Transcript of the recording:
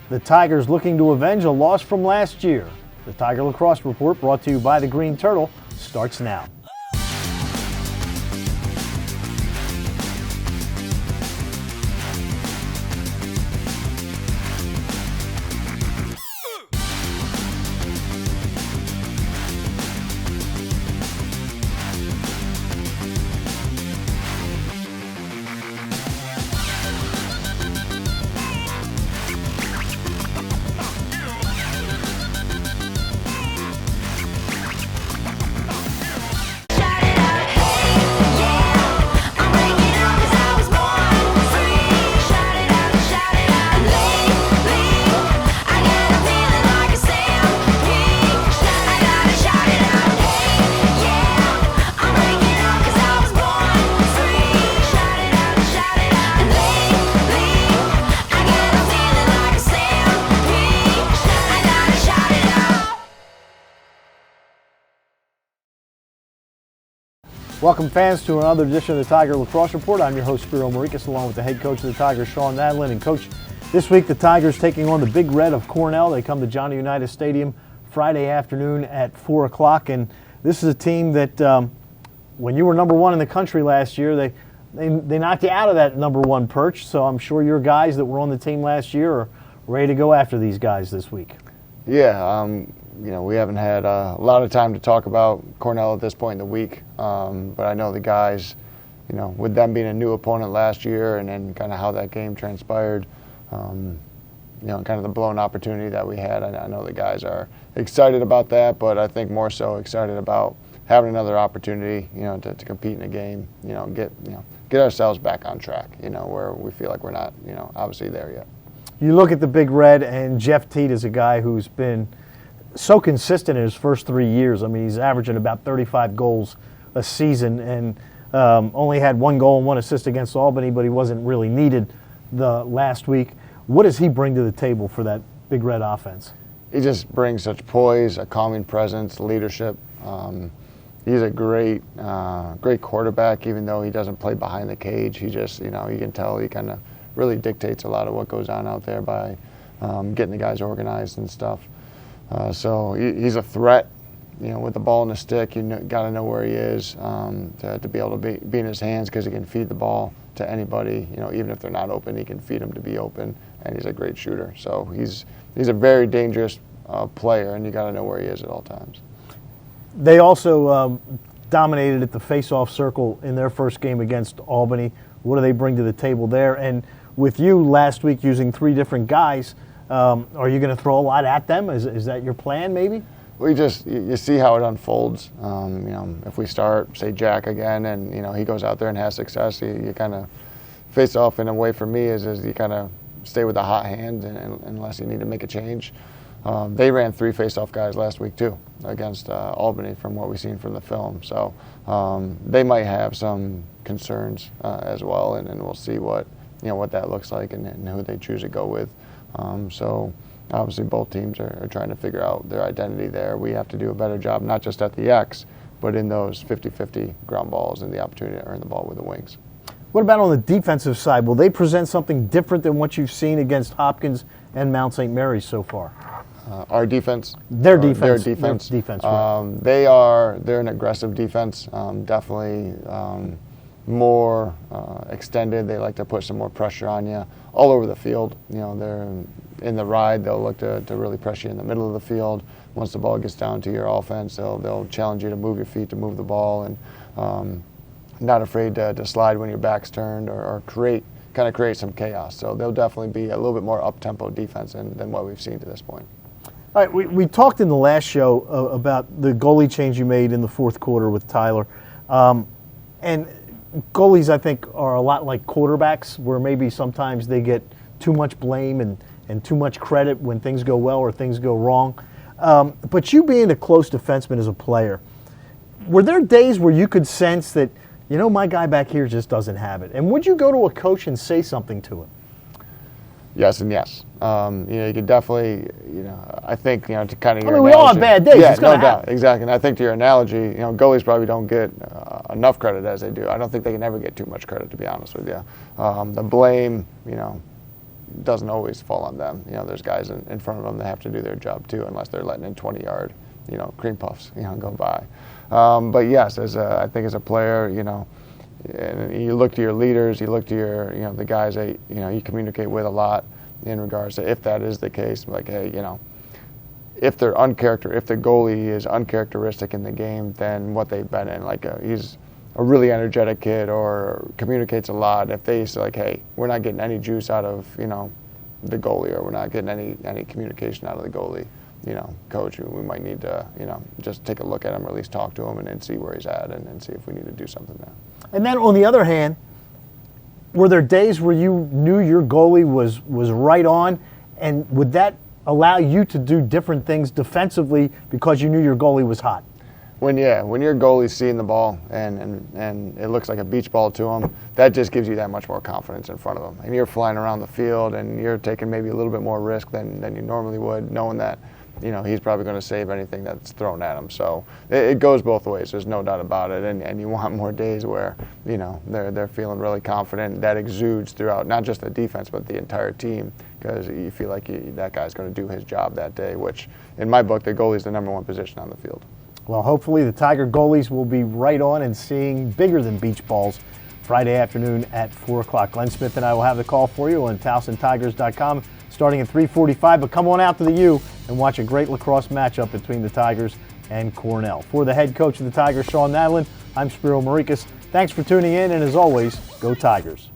The Tigers looking to avenge a loss from last year. The Tiger Lacrosse Report, brought to you by the Green Turtle, starts now. Welcome, fans, to another edition of the Tiger Lacrosse Report. I'm your host, Spiro Marikis, along with the head coach of the Tigers, Sean Nadlin. And, Coach, this week the Tigers taking on the Big Red of Cornell. They come to Johnny Unitas Stadium Friday afternoon at 4 o'clock. And this is a team that, when you were number one in the country last year, they knocked you out of that number one perch. So I'm sure your guys that were on the team last year are ready to go after these guys this week. Yeah, we haven't had a lot of time to talk about Cornell at this point in the week, but I know the guys, with them being a new opponent last year and then kind of how that game transpired, kind of the blown opportunity that we had, I know the guys are excited about that, but I think more so excited about having another opportunity, to compete in a game, get ourselves back on track, where we feel like we're not, obviously there yet. You look at the Big Red, and Jeff Teat is a guy who's been so consistent in his first 3 years. I mean, he's averaging about 35 goals a season, and only had 1 goal and 1 assist against Albany, but he wasn't really needed the last week. What does he bring to the table for that Big Red offense? He just brings such poise, a calming presence, leadership. He's a great quarterback, even though he doesn't play behind the cage. He just, you can tell he kind of really dictates a lot of what goes on out there by getting the guys organized and stuff. So he's a threat, with the ball in the stick. You got to know where he is to be able to be in his hands, because he can feed the ball to anybody. Even if they're not open, he can feed them to be open, and he's a great shooter. So he's a very dangerous player, and you got to know where he is at all times. They also dominated at the face-off circle in their first game against Albany. What do they bring to the table there? And with you last week using 3 different guys, are you going to throw a lot at them? Is that your plan, maybe? You see how it unfolds. If we start, say, Jack again, and he goes out there and has success, you kind of face off in a way. For me is you kind of stay with a hot hand, unless you need to make a change. They ran 3 face-off guys last week too against Albany, from what we've seen from the film. So they might have some concerns as well, and we'll see what that looks like and who they choose to go with. So obviously both teams are trying to figure out their identity there. We have to do a better job, not just at the X, but in those 50-50 ground balls and the opportunity to earn the ball with the wings. What about on the defensive side? Will they present something different than what you've seen against Hopkins and Mount St. Mary's so far? Our defense? Their defense. Their defense. Their defense, right. They're an aggressive defense, definitely more extended. They like to put some more pressure on you all over the field. They're in the ride. They'll look to really pressure you in the middle of the field. Once the ball gets down to your offense, they'll challenge you to move your feet, to move the ball, and not afraid to slide when your back's turned, or create some chaos. So they'll definitely be a little bit more up-tempo defense than what we've seen to this point. All right, we talked in the last show about the goalie change you made in the fourth quarter with Tyler. And goalies, I think, are a lot like quarterbacks, where maybe sometimes they get too much blame and too much credit when things go well or things go wrong. But you being a close defenseman as a player, were there days where you could sense that, my guy back here just doesn't have it? And would you go to a coach and say something to him? Yes and yes. You could definitely, I think, to kind of your analogy. We all have bad days. Yeah, it's no doubt. Exactly. And I think to your analogy, goalies probably don't get enough credit as they do. I don't think they can ever get too much credit, to be honest with you. The blame, doesn't always fall on them. There's guys in front of them that have to do their job too, unless they're letting in 20-yard, cream puffs, go by. But yes, I think as a player, and you look to your leaders, you look to your, the guys that, you communicate with a lot in regards to if that is the case, like, hey, if the goalie is uncharacteristic in the game than what they've been in, like he's a really energetic kid or communicates a lot, if they say like, hey, we're not getting any juice out of, the goalie, or we're not getting any communication out of the goalie, coach, we might need to, just take a look at him, or at least talk to him and see where he's at, and see if we need to do something there. And then on the other hand, were there days where you knew your goalie was right on, and would that allow you to do different things defensively because you knew your goalie was hot? When your goalie's seeing the ball and it looks like a beach ball to him, that just gives you that much more confidence in front of him. And you're flying around the field and you're taking maybe a little bit more risk than you normally would, knowing that he's probably going to save anything that's thrown at him. So it goes both ways. There's no doubt about it. And you want more days where they're feeling really confident. That exudes throughout not just the defense but the entire team, because you feel like that guy's going to do his job that day. Which in my book, the goalie's the #1 position on the field. Well, hopefully the Tiger goalies will be right on and seeing bigger than beach balls Friday afternoon at 4 o'clock. Glenn Smith and I will have the call for you on TowsonTigers.com starting at 3:45. But come on out to the U and watch a great lacrosse matchup between the Tigers and Cornell. For the head coach of the Tigers, Sean Nadlin, I'm Spiro Marikas. Thanks for tuning in, and as always, go Tigers.